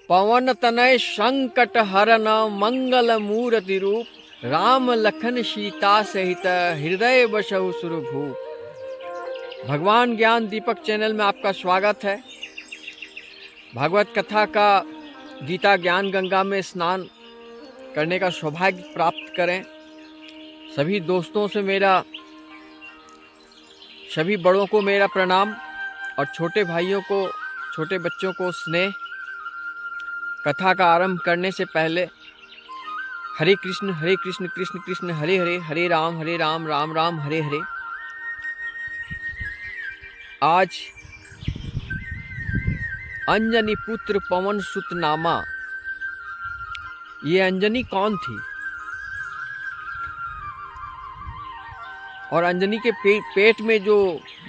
पवन तनय संकट हरन मंगल मूर्ति रूप, राम लखन सीता सहित हृदय बसहु सुरभूप। भगवान ज्ञान दीपक चैनल में आपका स्वागत है। भागवत कथा का गीता ज्ञान गंगा में स्नान करने का सौभाग्य प्राप्त करें। सभी दोस्तों से सभी बड़ों को मेरा प्रणाम और छोटे भाइयों को, छोटे बच्चों को स्नेह। कथा का आरंभ करने से पहले हरे कृष्ण कृष्ण कृष्ण हरे हरे, हरे राम राम राम हरे हरे। आज अंजनी पुत्र पवन सुत नामा। ये अंजनी कौन थी और अंजनी के पेट में जो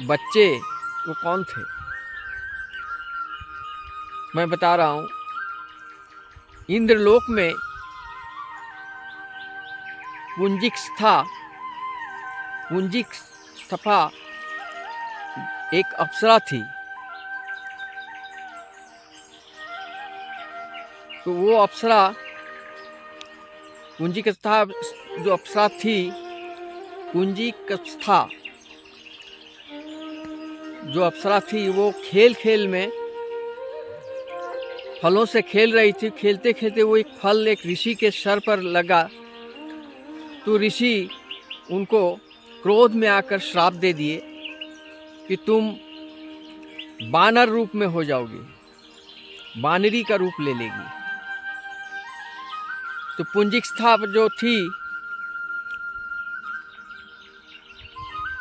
बच्चे वो कौन थे, मैं बता रहा हूं। इंद्रलोक में पुंजिकस्था एक अप्सरा थी। तो वो अप्सरा पुंजिकस्था जो अप्सरा थी, पुंजिकस्था जो अप्सरा थी, वो खेल खेल में फलों से खेल रही थी। खेलते खेलते वो एक फल एक ऋषि के सर पर लगा। तो ऋषि उनको क्रोध में आकर श्राप दे दिए कि तुम बानर रूप में हो जाओगी, बानरी का रूप ले लेगी। तो पुंजिकस्था जो थी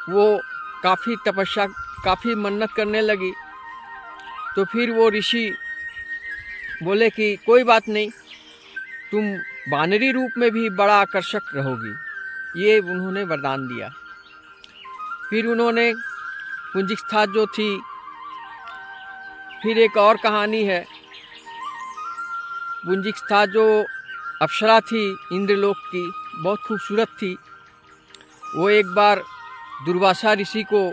वो काफ़ी तपस्या, काफ़ी मन्नत करने लगी। तो फिर वो ऋषि बोले कि कोई बात नहीं, तुम बानरी रूप में भी बड़ा आकर्षक रहोगी। ये उन्होंने वरदान दिया। फिर उन्होंने पुंजिकस्था जो थी, फिर एक और कहानी है। पुंजिकस्था जो अप्सरा थी इंद्रलोक की, बहुत खूबसूरत थी। वो एक बार दुर्वासा ऋषि को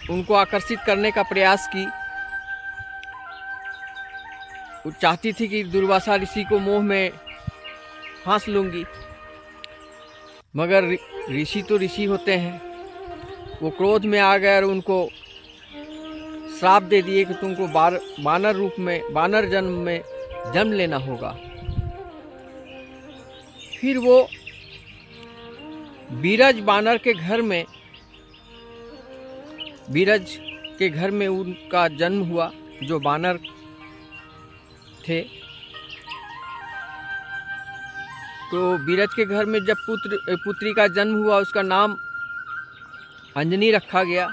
उनको आकर्षित करने का प्रयास की। वो चाहती थी कि दुर्वासा ऋषि को मोह में फांस लूंगी, मगर ऋषि तो ऋषि होते हैं। वो क्रोध में आ गए और उनको श्राप दे दिए कि तुमको बानर रूप में, बानर जन्म में जन्म लेना होगा। फिर वो बीरज बानर के घर में, बीरज के घर में उनका जन्म हुआ, जो बानर थे। तो बीरज के घर में जब पुत्री का जन्म हुआ, उसका नाम अंजनी रखा गया।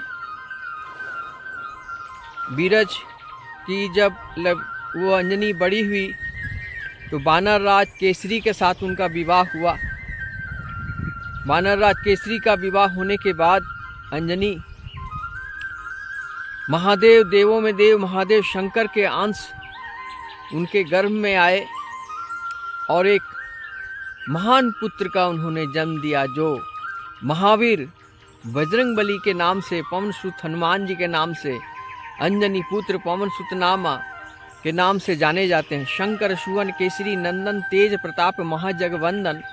बीरज की जब वो अंजनी बड़ी हुई तो बानर राज केसरी के साथ उनका विवाह हुआ। बानर राज केसरी का विवाह होने के बाद अंजनी महादेव, देवों में देव महादेव शंकर के अंश उनके गर्भ में आए और एक महान पुत्र का उन्होंने जन्म दिया, जो महावीर बजरंगबली के नाम से, पवन सुत हनुमान जी के नाम से, अंजनी पुत्र पवन सुत नामा के नाम से जाने जाते हैं। शंकर सुवन केसरी नंदन, तेज प्रताप महाजगवंदन,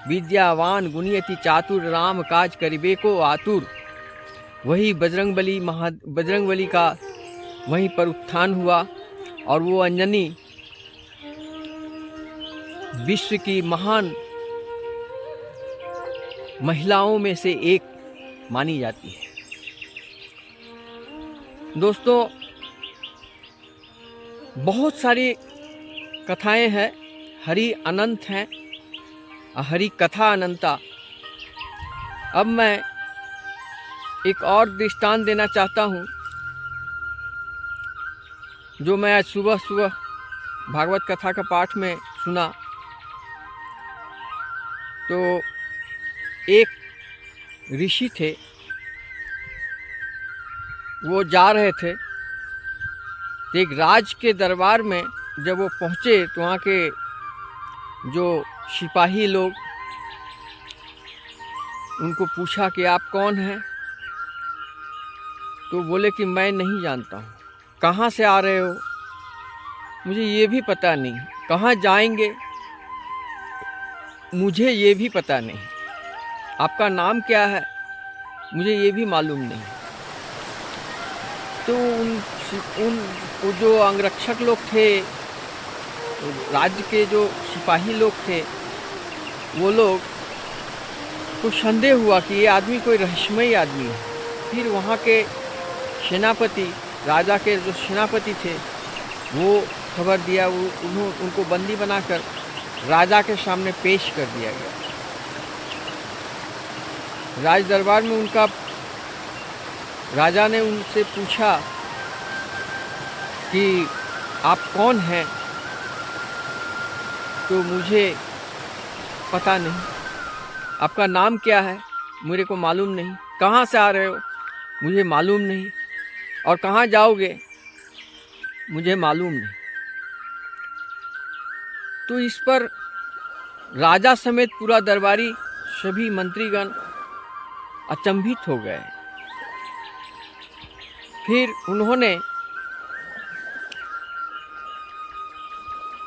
विद्यावान गुणियति चातुर, राम काज करिबे को आतुर। वही बजरंगबली का वहीं पर उत्थान हुआ और वो अंजनी विश्व की महान महिलाओं में से एक मानी जाती है। दोस्तों, बहुत सारी कथाएं हैं, हरि अनंत हैं, हरि कथा अनंता। अब मैं एक और दृष्टांत देना चाहता हूँ, जो मैं आज सुबह सुबह भागवत कथा का पाठ में सुना। तो एक ऋषि थे, वो जा रहे थे। एक राज के दरबार में जब वो पहुँचे तो वहाँ के जो सिपाही लोग, उनको पूछा कि आप कौन हैं? तो बोले कि मैं नहीं जानता हूँ। कहाँ से आ रहे हो, मुझे ये भी पता नहीं। कहाँ जाएंगे, मुझे ये भी पता नहीं। आपका नाम क्या है, मुझे ये भी मालूम नहीं। तो उन वो जो अंगरक्षक लोग थे, राज्य के जो सिपाही लोग थे, वो लोग को संदेह हुआ कि ये आदमी कोई रहस्यमयी आदमी है। फिर वहाँ के सेनापति, राजा के जो सेनापति थे, वो खबर दिया। उनको बंदी बनाकर राजा के सामने पेश कर दिया गया। राज दरबार में राजा ने उनसे पूछा कि आप कौन हैं, तो मुझे पता नहीं। आपका नाम क्या है, मेरे को मालूम नहीं। कहाँ से आ रहे हो, मुझे मालूम नहीं। और कहाँ जाओगे, मुझे मालूम नहीं। तो इस पर राजा समेत पूरा दरबारी, सभी मंत्रीगण अचंभित हो गए। फिर उन्होंने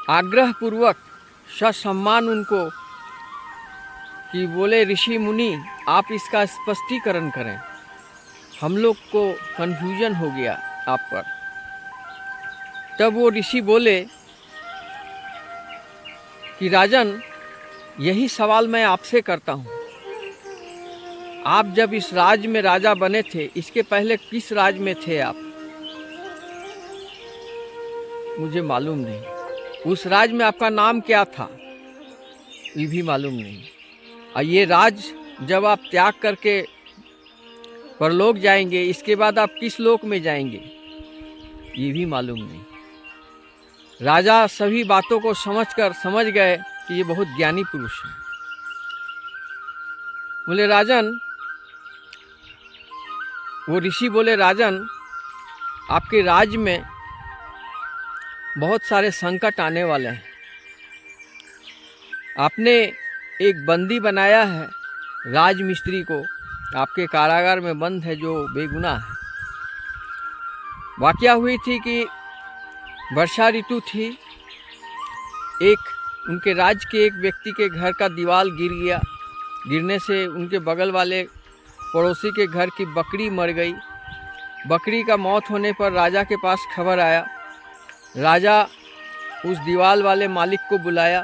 आग्रह पूर्वक ससम्मान उनको कि बोले, ऋषि मुनि आप इसका स्पष्टीकरण करें, हम लोग को कन्फ्यूजन हो गया आप पर। तब वो ऋषि बोले कि राजन, यही सवाल मैं आपसे करता हूँ। आप जब इस राज्य में राजा बने थे, इसके पहले किस राज्य में थे आप? मुझे मालूम नहीं। उस राज्य में आपका नाम क्या था? ये भी मालूम नहीं। और ये राज्य जब आप त्याग करके परलोक जाएंगे, इसके बाद आप किस लोक में जाएंगे, ये भी मालूम नहीं। राजा सभी बातों को समझ गए कि ये बहुत ज्ञानी पुरुष है। बोले राजन, वो ऋषि बोले, राजन आपके राज्य में बहुत सारे संकट आने वाले हैं। आपने एक बंदी बनाया है, राजमिस्त्री को, आपके कारागार में बंद है, जो बेगुनाह है। वाकया हुई थी कि वर्षा ऋतु थी। उनके राज्य के एक व्यक्ति के घर का दीवार गिर गया। गिरने से उनके बगल वाले पड़ोसी के घर की बकरी मर गई। बकरी का मौत होने पर राजा के पास खबर आया। राजा उस दीवार वाले मालिक को बुलाया।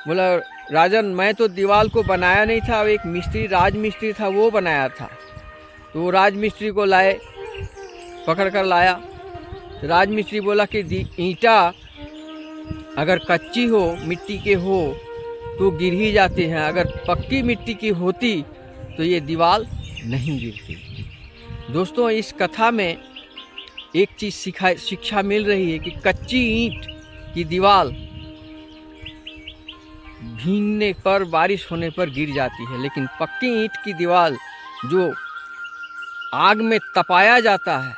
बोला, राजन मैं तो दीवार को बनाया नहीं था, एक राजमिस्त्री था, वो बनाया था। तो वो राजमिस्त्री को पकड़ कर लाया। तो राजमिस्त्री बोला कि ईंटा अगर कच्ची हो, मिट्टी के हो, तो गिर ही जाते हैं। अगर पक्की मिट्टी की होती तो ये दीवार नहीं गिरती। दोस्तों, इस कथा में एक चीज़ शिक्षा मिल रही है कि कच्ची ईंट की दीवार भीगने पर, बारिश होने पर गिर जाती है, लेकिन पक्की ईंट की दीवार जो आग में तपाया जाता है,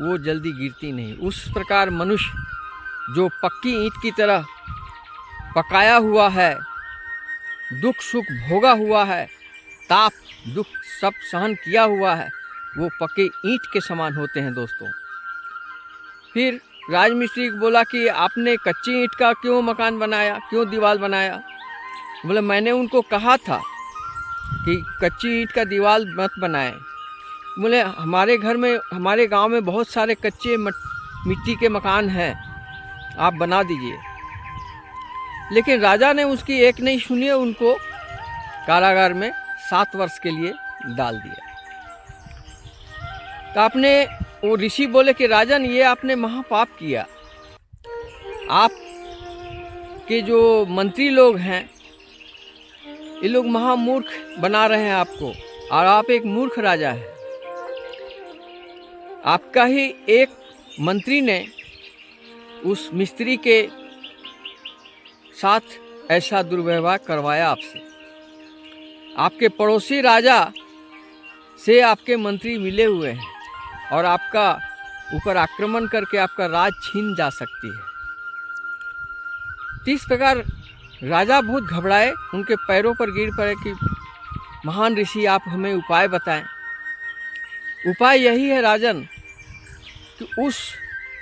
वो जल्दी गिरती नहीं। उस प्रकार मनुष्य जो पक्की ईंट की तरह पकाया हुआ है, दुख सुख भोगा हुआ है, ताप दुख सब सहन किया हुआ है, वो पक्की ईंट के समान होते हैं दोस्तों। फिर राजमिस्त्री को बोला कि आपने कच्ची ईंट का क्यों मकान बनाया, क्यों दीवार बनाया? बोले, मैंने उनको कहा था कि कच्ची ईंट का दीवार मत बनाए। बोले, हमारे घर में, हमारे गांव में बहुत सारे कच्चे मिट्टी के मकान हैं, आप बना दीजिए। लेकिन राजा ने उसकी एक नहीं सुनी, उनको कारागार में 7 वर्ष के लिए डाल दिया। तो वो ऋषि बोले कि राजन, ये आपने महापाप किया। आप के जो मंत्री लोग हैं, ये लोग महामूर्ख बना रहे हैं आपको, और आप एक मूर्ख राजा है। आपका ही एक मंत्री ने उस मिस्त्री के साथ ऐसा दुर्व्यवहार करवाया आपसे। आपके पड़ोसी राजा से आपके मंत्री मिले हुए हैं और आपका ऊपर आक्रमण करके आपका राज छीन जा सकती है। तो इस प्रकार राजा बहुत घबराए, उनके पैरों पर गिर पड़े कि महान ऋषि, आप हमें उपाय बताएं। उपाय यही है राजन कि उस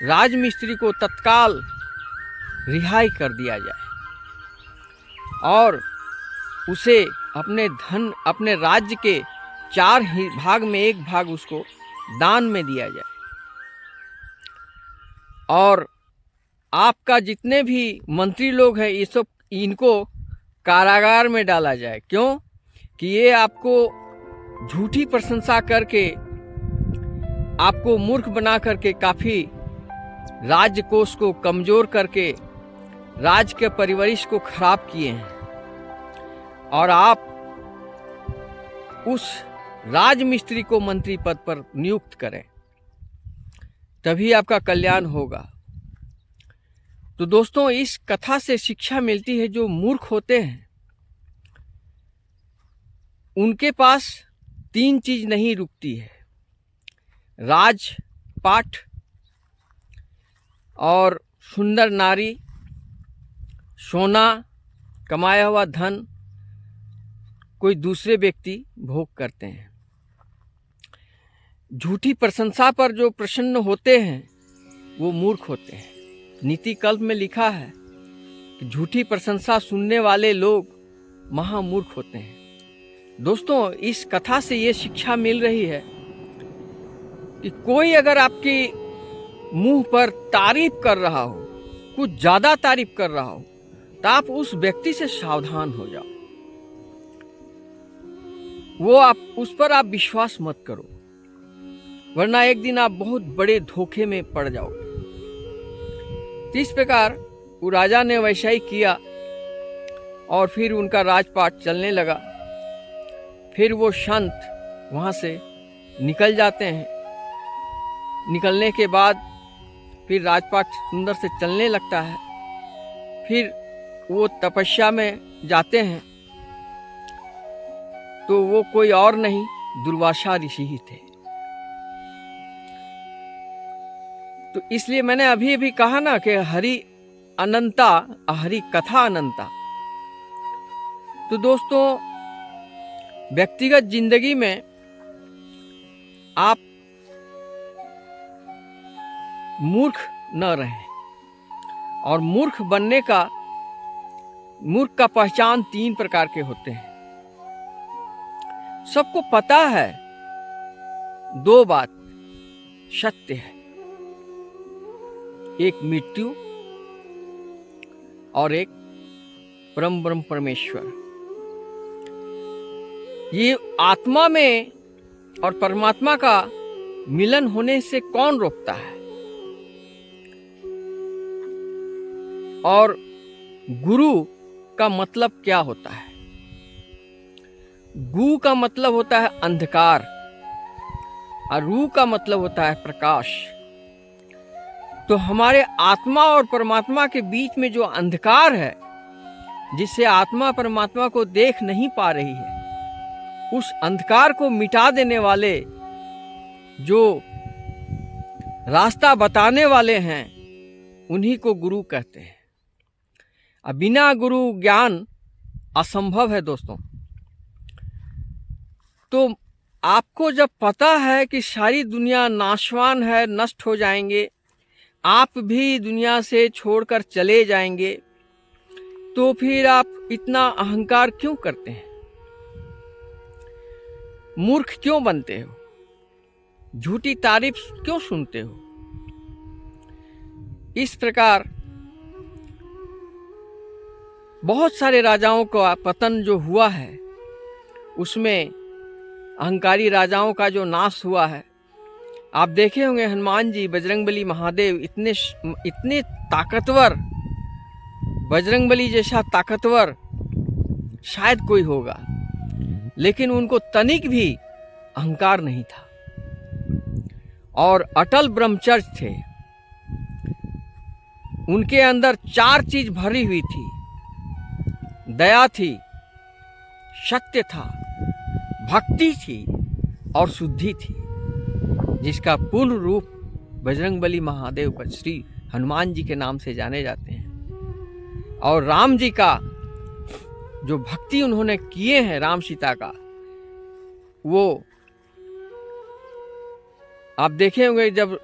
राजमिस्त्री को तत्काल रिहाई कर दिया जाए और उसे अपने राज्य के 4 भाग में 1 भाग उसको दान में दिया जाए और आपका जितने भी मंत्री लोग हैं ये सब इनको कारागार में डाला जाए। क्यों कि ये आपको झूठी प्रशंसा करके, आपको मूर्ख बना करके, काफ़ी राज्य कोष को कमज़ोर करके राज्य के परिवरिश को खराब किए हैं और आप उस राजमिस्त्री को मंत्री पद पर नियुक्त करें, तभी आपका कल्याण होगा। तो दोस्तों, इस कथा से शिक्षा मिलती है, जो मूर्ख होते हैं उनके पास 3 चीज नहीं रुकती है: राजपाट और सुंदर नारी, सोना, कमाया हुआ धन कोई दूसरे व्यक्ति भोग करते हैं। झूठी प्रशंसा पर जो प्रसन्न होते हैं वो मूर्ख होते हैं। नीति कल्प में लिखा है कि झूठी प्रशंसा सुनने वाले लोग महामूर्ख होते हैं। दोस्तों, इस कथा से ये शिक्षा मिल रही है कि कोई अगर आपकी मुंह पर तारीफ कर रहा हो, कुछ ज्यादा तारीफ कर रहा हो, तो आप उस व्यक्ति से सावधान हो जाओ। उस पर आप विश्वास मत करो, वरना एक दिन आप बहुत बड़े धोखे में पड़ जाओगे। तो इस प्रकार वो राजा ने वैसा ही किया और फिर उनका राजपाट चलने लगा। फिर वो संत वहाँ से निकल जाते हैं। निकलने के बाद फिर राजपाट सुंदर से चलने लगता है। फिर वो तपस्या में जाते हैं, तो वो कोई और नहीं, दुर्वासा ऋषि ही थे। तो इसलिए मैंने अभी अभी कहा ना कि हरि अनंता, हरि कथा अनंता। तो दोस्तों, व्यक्तिगत जिंदगी में आप मूर्ख न रहें। और मूर्ख का पहचान 3 प्रकार के होते हैं। सबको पता है 2 बात सत्य है: एक मृत्यु और एक परम ब्रह्म परमेश्वर। ये आत्मा में और परमात्मा का मिलन होने से कौन रोकता है? और गुरु का मतलब क्या होता है? गु का मतलब होता है अंधकार और रू का मतलब होता है प्रकाश। तो हमारे आत्मा और परमात्मा के बीच में जो अंधकार है, जिससे आत्मा परमात्मा को देख नहीं पा रही है, उस अंधकार को मिटा देने वाले जो रास्ता बताने वाले हैं, उन्हीं को गुरु कहते हैं। अब बिना गुरु ज्ञान असंभव है दोस्तों। तो आपको जब पता है कि सारी दुनिया नाशवान है, नष्ट हो जाएंगे, आप भी दुनिया से छोड़कर चले जाएंगे, तो फिर आप इतना अहंकार क्यों करते हैं? मूर्ख क्यों बनते हो? झूठी तारीफ क्यों सुनते हो? इस प्रकार बहुत सारे राजाओं का पतन जो हुआ है, उसमें अहंकारी राजाओं का जो नाश हुआ है। आप देखे होंगे हनुमान जी, बजरंगबली महादेव इतने ताकतवर, बजरंगबली जैसा ताकतवर शायद कोई होगा, लेकिन उनको तनिक भी अहंकार नहीं था और अटल ब्रह्मचर्य थे। उनके अंदर 4 चीज भरी हुई थी: दया थी, सत्य था, भक्ति थी और शुद्धि थी, जिसका पूर्ण रूप बजरंगबली महादेव का श्री हनुमान जी के नाम से जाने जाते हैं। और राम जी का जो भक्ति उन्होंने किए हैं, राम सीता का, वो आप देखे होंगे जब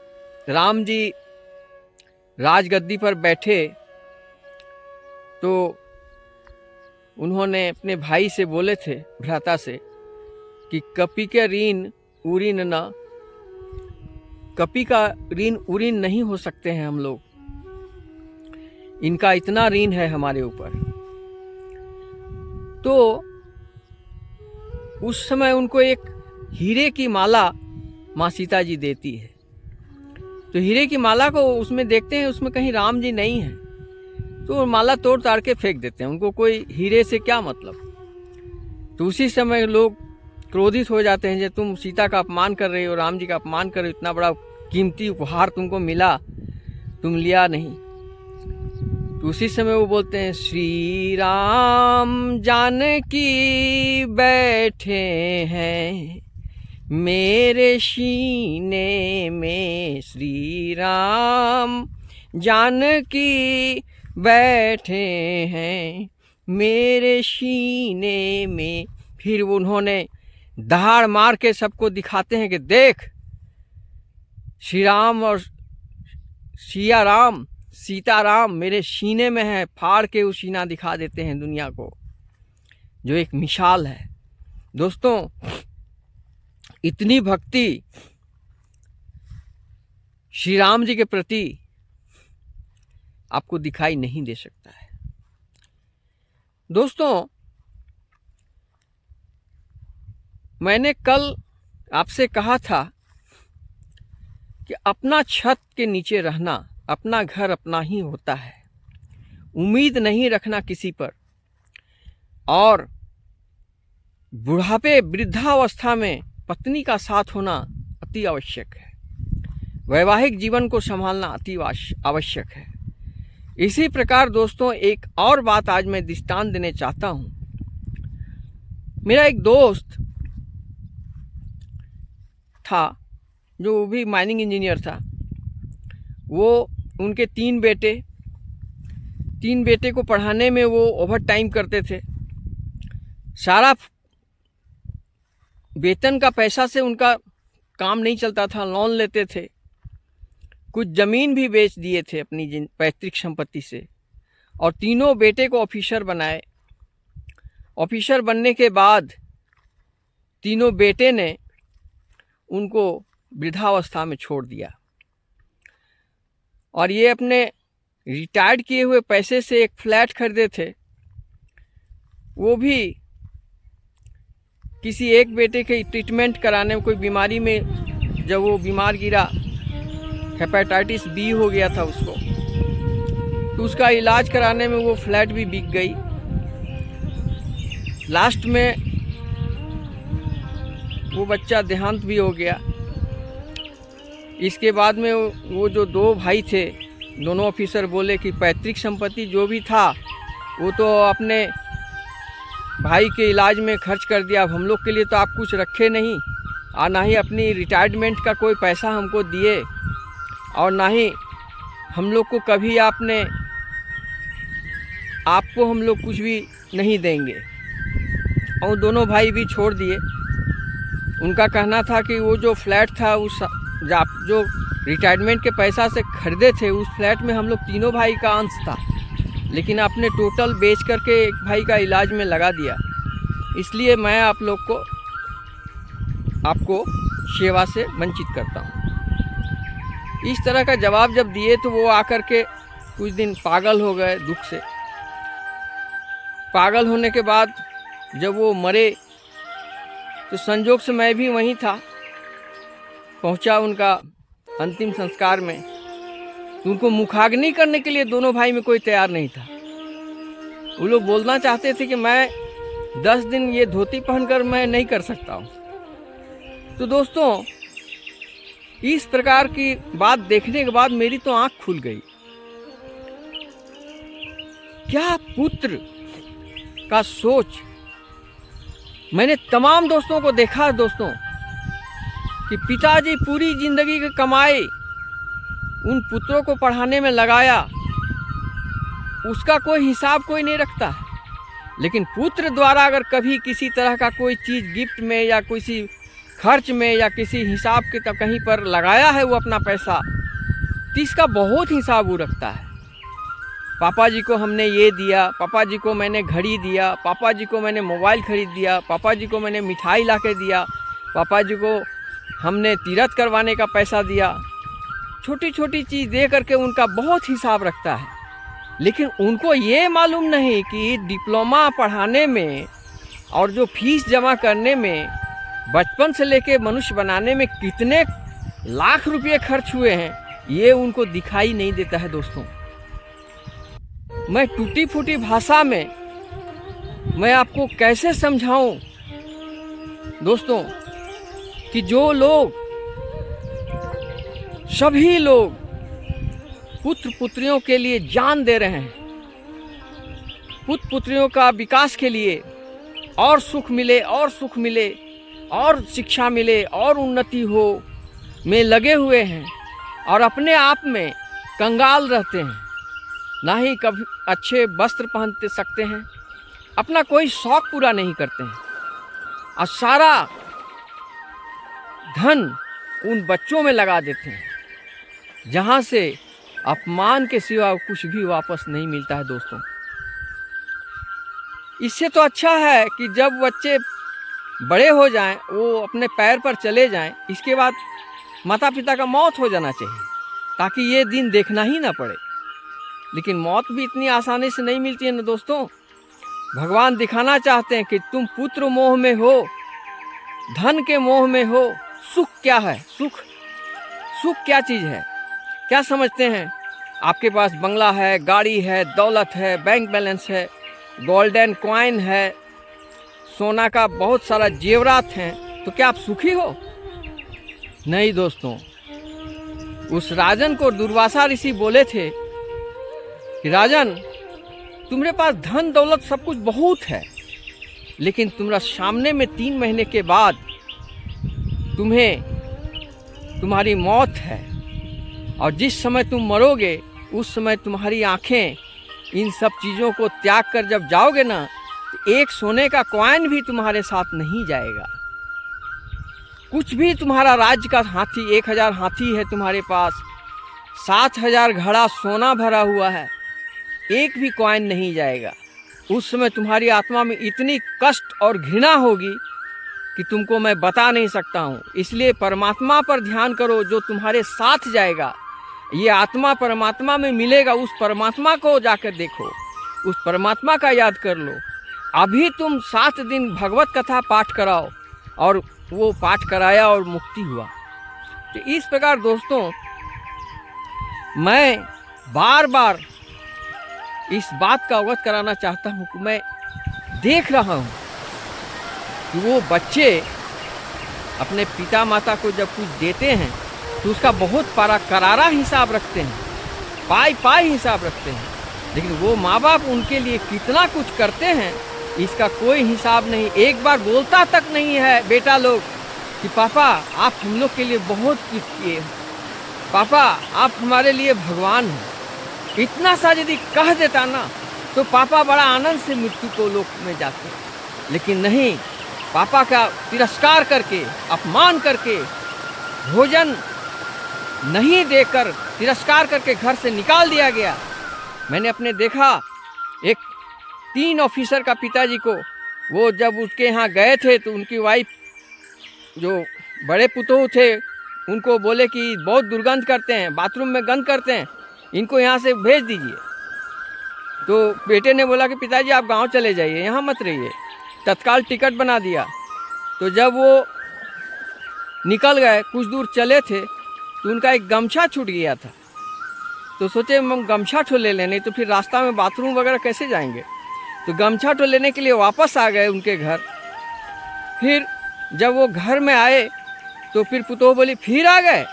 राम जी राजगद्दी पर बैठे तो उन्होंने अपने भाई से बोले थे, भ्राता से, कि कपि के ऋण उरीन न, कपि का ऋण उरीन नहीं हो सकते हैं हम लोग, इनका इतना ऋण है हमारे ऊपर। तो उस समय उनको एक हीरे की माला माँ सीता जी देती है। तो हीरे की माला को उसमें देखते हैं, उसमें कहीं राम जी नहीं है, तो वो माला तोड़ ताड़ के फेंक देते हैं, उनको कोई हीरे से क्या मतलब। तो उसी समय लोग क्रोधित हो जाते हैं, जो तुम सीता का अपमान कर रहे हो, राम जी का अपमान कर रहे हो, इतना बड़ा कीमती उपहार तुमको मिला, तुम लिया नहीं। तो उसी समय वो बोलते हैं, श्री राम जानकी बैठे हैं मेरे सीने में, श्री राम जानकी बैठे हैं मेरे सीने में। फिर उन्होंने दहाड़ मार के सबको दिखाते हैं कि देख, श्री राम और सिया राम, सीताराम मेरे सीने में है। फाड़ के वो सीना दिखा देते हैं दुनिया को, जो एक मिसाल है। दोस्तों, इतनी भक्ति श्री राम जी के प्रति आपको दिखाई नहीं दे सकता है। दोस्तों, मैंने कल आपसे कहा था कि अपना छत के नीचे रहना, अपना घर अपना ही होता है, उम्मीद नहीं रखना किसी पर, और बुढ़ापे वृद्धावस्था में पत्नी का साथ होना अति आवश्यक है। वैवाहिक जीवन को संभालना अति आवश्यक है। इसी प्रकार दोस्तों, एक और बात आज मैं दृष्टांत देने चाहता हूँ। मेरा एक दोस्त था जो भी माइनिंग इंजीनियर था। वो उनके तीन बेटे को पढ़ाने में वो ओवर टाइम करते थे। सारा वेतन का पैसा से उनका काम नहीं चलता था, लोन लेते थे। कुछ ज़मीन भी बेच दिए थे अपनी पैतृक संपत्ति से, और तीनों बेटे को ऑफिसर बनाए। ऑफिसर बनने के बाद तीनों बेटे ने उनको वृद्धावस्था में छोड़ दिया, और ये अपने रिटायर्ड किए हुए पैसे से एक फ्लैट खरीदे थे। वो भी किसी एक बेटे के ट्रीटमेंट कराने में, कोई बीमारी में जब वो बीमार गिरा, हेपेटाइटिस बी हो गया था उसको, तो उसका इलाज कराने में वो फ्लैट भी बिक गई। लास्ट में वो बच्चा देहांत भी हो गया। इसके बाद में वो जो दो भाई थे, दोनों ऑफिसर बोले कि पैतृक संपत्ति जो भी था वो तो अपने भाई के इलाज में खर्च कर दिया, अब हम लोग के लिए तो आप कुछ रखे नहीं, और ना ही अपनी रिटायरमेंट का कोई पैसा हमको दिए, और ना ही हम लोग को कभी आपको हम लोग कुछ भी नहीं देंगे। और दोनों भाई भी छोड़ दिए। उनका कहना था कि वो जो फ्लैट था, उस जो रिटायरमेंट के पैसा से खरीदे थे, उस फ्लैट में हम लोग तीनों भाई का अंश था, लेकिन आपने टोटल बेच करके एक भाई का इलाज में लगा दिया, इसलिए मैं आपको सेवा से वंचित करता हूँ। इस तरह का जवाब जब दिए तो वो आकर के कुछ दिन पागल हो गए दुख से। पागल होने के बाद जब वो मरे तो संजोग से मैं भी वहीं था, पहुंचा उनका अंतिम संस्कार में। तो उनको मुखाग्नि करने के लिए दोनों भाई में कोई तैयार नहीं था। वो लोग बोलना चाहते थे कि मैं 10 दिन ये धोती पहनकर मैं नहीं कर सकता हूँ। तो दोस्तों, इस प्रकार की बात देखने के बाद मेरी तो आंख खुल गई। क्या पुत्र का सोच। मैंने तमाम दोस्तों को देखा दोस्तों कि पिताजी पूरी जिंदगी की कमाई उन पुत्रों को पढ़ाने में लगाया, उसका कोई हिसाब कोई नहीं रखता है। लेकिन पुत्र द्वारा अगर कभी किसी तरह का कोई चीज़ गिफ्ट में या किसी खर्च में या किसी हिसाब के तो कहीं पर लगाया है वो अपना पैसा, तो इसका बहुत हिसाब वो रखता है। पापा जी को हमने ये दिया, पापा जी को मैंने घड़ी दिया, पापा जी को मैंने मोबाइल खरीद दिया, पापा जी को मैंने मिठाई ला के दिया, पापा जी को हमने तीर्थ करवाने का पैसा दिया। छोटी छोटी चीज़ दे करके उनका बहुत हिसाब रखता है। लेकिन उनको ये मालूम नहीं कि डिप्लोमा पढ़ाने में और जो फीस जमा करने में, बचपन से लेके मनुष्य बनाने में कितने लाख रुपये खर्च हुए हैं, ये उनको दिखाई नहीं देता है। दोस्तों, मैं टूटी फूटी भाषा में मैं आपको कैसे समझाऊं दोस्तों कि जो लोग, सभी लोग पुत्र पुत्रियों के लिए जान दे रहे हैं, पुत्र पुत्रियों का विकास के लिए, और सुख मिले और सुख मिले और शिक्षा मिले और उन्नति हो में लगे हुए हैं, और अपने आप में कंगाल रहते हैं, ना ही कभी अच्छे वस्त्र पहनते सकते हैं, अपना कोई शौक पूरा नहीं करते हैं, और सारा धन उन बच्चों में लगा देते हैं, जहाँ से अपमान के सिवा कुछ भी वापस नहीं मिलता है। दोस्तों, इससे तो अच्छा है कि जब बच्चे बड़े हो जाएं, वो अपने पैर पर चले जाएं, इसके बाद माता पिता का मौत हो जाना चाहिए, ताकि ये दिन देखना ही ना पड़े। लेकिन मौत भी इतनी आसानी से नहीं मिलती है ना दोस्तों। भगवान दिखाना चाहते हैं कि तुम पुत्र मोह में हो, धन के मोह में हो। सुख क्या है? सुख क्या चीज़ है? क्या समझते हैं? आपके पास बंगला है, गाड़ी है, दौलत है, बैंक बैलेंस है, गोल्डन कॉइन है, सोना का बहुत सारा जेवरात हैं, तो क्या आप सुखी हो? नहीं दोस्तों। उस राजन को दुर्वासा ऋषि बोले थे कि राजन, तुम्हारे पास धन दौलत सब कुछ बहुत है, लेकिन तुम्हारा सामने में 3 महीने के बाद तुम्हारी मौत है, और जिस समय तुम मरोगे उस समय तुम्हारी आंखें इन सब चीज़ों को त्याग कर जब जाओगे ना, तो एक सोने का कॉइन भी तुम्हारे साथ नहीं जाएगा। कुछ भी तुम्हारा राज्य का हाथी, 1000 हाथी है तुम्हारे पास, 7000 घड़ा सोना भरा हुआ है, एक भी कॉइन नहीं जाएगा। उस समय तुम्हारी आत्मा में इतनी कष्ट और घृणा होगी कि तुमको मैं बता नहीं सकता हूँ। इसलिए परमात्मा पर ध्यान करो, जो तुम्हारे साथ जाएगा। ये आत्मा परमात्मा में मिलेगा, उस परमात्मा को जाकर देखो, उस परमात्मा का याद कर लो। अभी तुम 7 दिन भगवत कथा पाठ कराओ, और वो पाठ कराया और मुक्ति हुआ। तो इस प्रकार दोस्तों, मैं बार बार इस बात का अवगत कराना चाहता हूँ कि मैं देख रहा हूँ कि वो बच्चे अपने पिता माता को जब कुछ देते हैं तो उसका बहुत करारा हिसाब रखते हैं, पाई हिसाब रखते हैं, लेकिन वो माँ बाप उनके लिए कितना कुछ करते हैं इसका कोई हिसाब नहीं। एक बार बोलता तक नहीं है बेटा लोग कि पापा आप हम लोग के लिए बहुत कुछ किए, पापा आप हमारे लिए भगवान हैं। इतना सा यदि कह देता ना तो पापा बड़ा आनंद से मृत्यु को लोक में जाते, लेकिन नहीं, पापा का तिरस्कार करके, अपमान करके, भोजन नहीं देकर तिरस्कार करके घर से निकाल दिया गया। मैंने अपने देखा एक 3 ऑफिसर का पिताजी को, वो जब उसके यहाँ गए थे तो उनकी वाइफ, जो बड़े पुतोह थे, उनको बोले कि बहुत दुर्गंध करते हैं, बाथरूम में गंध करते हैं, इनको यहाँ से भेज दीजिए। तो बेटे ने बोला कि पिताजी आप गांव चले जाइए, यहाँ मत रहिए। तत्काल टिकट बना दिया। तो जब वो निकल गए, कुछ दूर चले थे तो उनका एक गमछा छूट गया था। तो सोचे हम गमछा ठो ले लें, नहीं तो फिर रास्ता में बाथरूम वगैरह कैसे जाएंगे। तो गमछा ठो लेने के लिए वापस आ गए उनके घर। फिर जब वो घर में आए तो फिर पुतोह बोली फिर आ गए,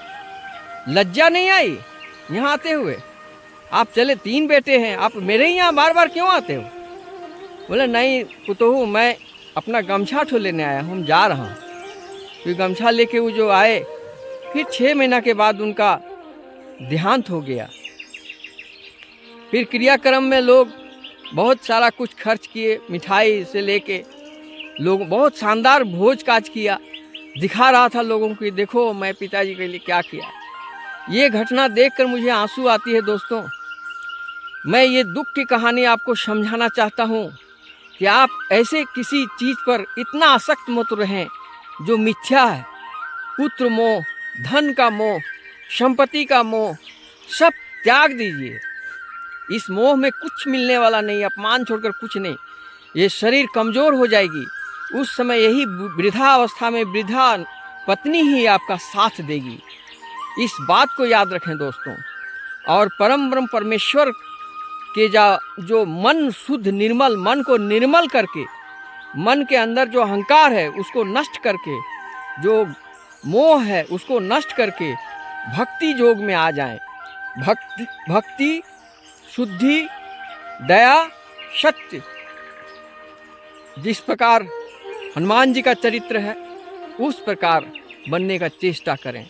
लज्जा नहीं आई यहाँ आते हुए? आप चले 3 बेटे हैं, आप मेरे ही यहाँ बार बार क्यों आते हो? बोले नहीं पुतोह, मैं अपना गमछा ठो लेने आया हूँ, हम जा रहा हूँ। फिर गमछा लेके वो जो आए, फिर 6 महीना के बाद उनका देहांत हो गया। फिर क्रियाक्रम में लोग बहुत सारा कुछ खर्च किए, मिठाई से लेके लोग बहुत शानदार भोज काज किया, दिखा रहा था लोगों को, देखो मैं पिताजी के लिए क्या किया। ये घटना देखकर मुझे आंसू आती है दोस्तों। मैं ये दुख की कहानी आपको समझाना चाहता हूँ कि आप ऐसे किसी चीज़ पर इतना आसक्त मत रहें जो मिथ्या है। पुत्र मोह, धन का मोह, संपत्ति का मोह, सब त्याग दीजिए। इस मोह में कुछ मिलने वाला नहीं, अपमान छोड़कर कुछ नहीं। ये शरीर कमज़ोर हो जाएगी। उस समय यही वृद्धावस्था में वृद्धा पत्नी ही आपका साथ देगी। इस बात को याद रखें दोस्तों। और परम ब्रह्म परमेश्वर के जो मन शुद्ध निर्मल, मन को निर्मल करके, मन के अंदर जो अहंकार है उसको नष्ट करके, जो मोह है उसको नष्ट करके भक्ति योग में आ जाएं। भक्ति, शुद्धि, दया, सत्य, जिस प्रकार हनुमान जी का चरित्र है उस प्रकार बनने का चेष्टा करें।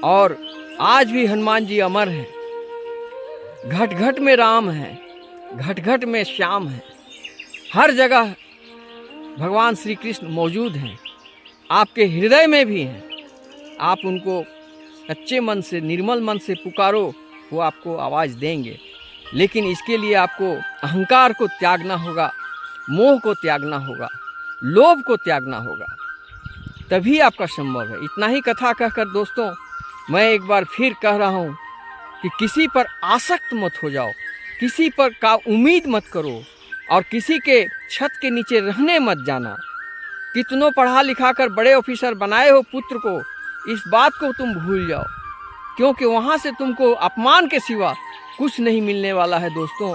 और आज भी हनुमान जी अमर हैं। घट घट में राम है, घट घट में श्याम है। हर जगह भगवान श्री कृष्ण मौजूद हैं। आपके हृदय में भी हैं। आप उनको सच्चे मन से, निर्मल मन से पुकारो, वो आपको आवाज़ देंगे। लेकिन इसके लिए आपको अहंकार को त्यागना होगा, मोह को त्यागना होगा, लोभ को त्यागना होगा, तभी आपका संभव है। इतना ही कथा कहकर दोस्तों मैं एक बार फिर कह रहा हूँ कि किसी पर आसक्त मत हो जाओ, किसी पर का उम्मीद मत करो और किसी के छत के नीचे रहने मत जाना। कितनों पढ़ा लिखा कर बड़े ऑफिसर बनाए हो पुत्र को, इस बात को तुम भूल जाओ, क्योंकि वहाँ से तुमको अपमान के सिवा कुछ नहीं मिलने वाला है दोस्तों।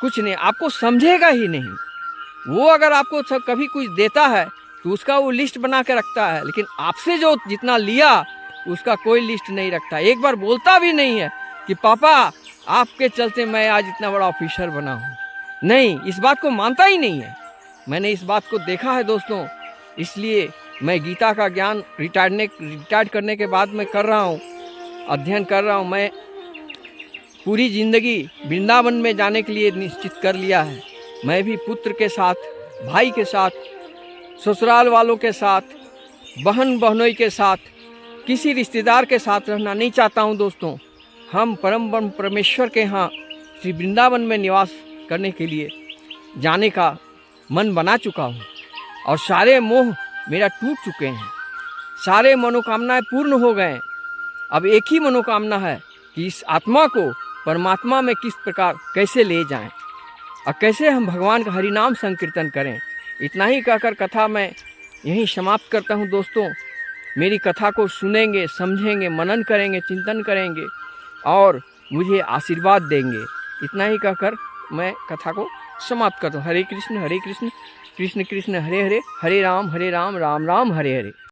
कुछ नहीं, आपको समझेगा ही नहीं। वो अगर आपको कभी कुछ देता है तो उसका वो लिस्ट बना के रखता है, लेकिन आपसे जो जितना लिया उसका कोई लिस्ट नहीं रखता। एक बार बोलता भी नहीं है कि पापा आपके चलते मैं आज इतना बड़ा ऑफिसर बना हूँ। नहीं, इस बात को मानता ही नहीं है। मैंने इस बात को देखा है दोस्तों। इसलिए मैं गीता का ज्ञान रिटायर्ड करने के बाद मैं कर रहा हूँ, अध्ययन कर रहा हूँ। मैं पूरी ज़िंदगी वृंदावन में जाने के लिए निश्चित कर लिया है। मैं भी पुत्र के साथ, भाई के साथ, ससुराल वालों के साथ, बहन बहनोई के साथ, किसी रिश्तेदार के साथ रहना नहीं चाहता हूँ दोस्तों। हम परम ब्रह्म परमेश्वर के यहाँ श्री वृंदावन में निवास करने के लिए जाने का मन बना चुका हूँ और सारे मोह मेरा टूट चुके हैं, सारे मनोकामनाएं पूर्ण हो गए। अब एक ही मनोकामना है कि इस आत्मा को परमात्मा में किस प्रकार कैसे ले जाएं और कैसे हम भगवान का हरिनाम संकीर्तन करें। इतना ही कहकर कथा मैं यहीं समाप्त करता हूँ दोस्तों। मेरी कथा को सुनेंगे, समझेंगे, मनन करेंगे, चिंतन करेंगे और मुझे आशीर्वाद देंगे। इतना ही कहकर मैं कथा को समाप्त करता हूँ। हरे कृष्ण कृष्ण कृष्ण हरे हरे, हरे राम राम राम हरे हरे।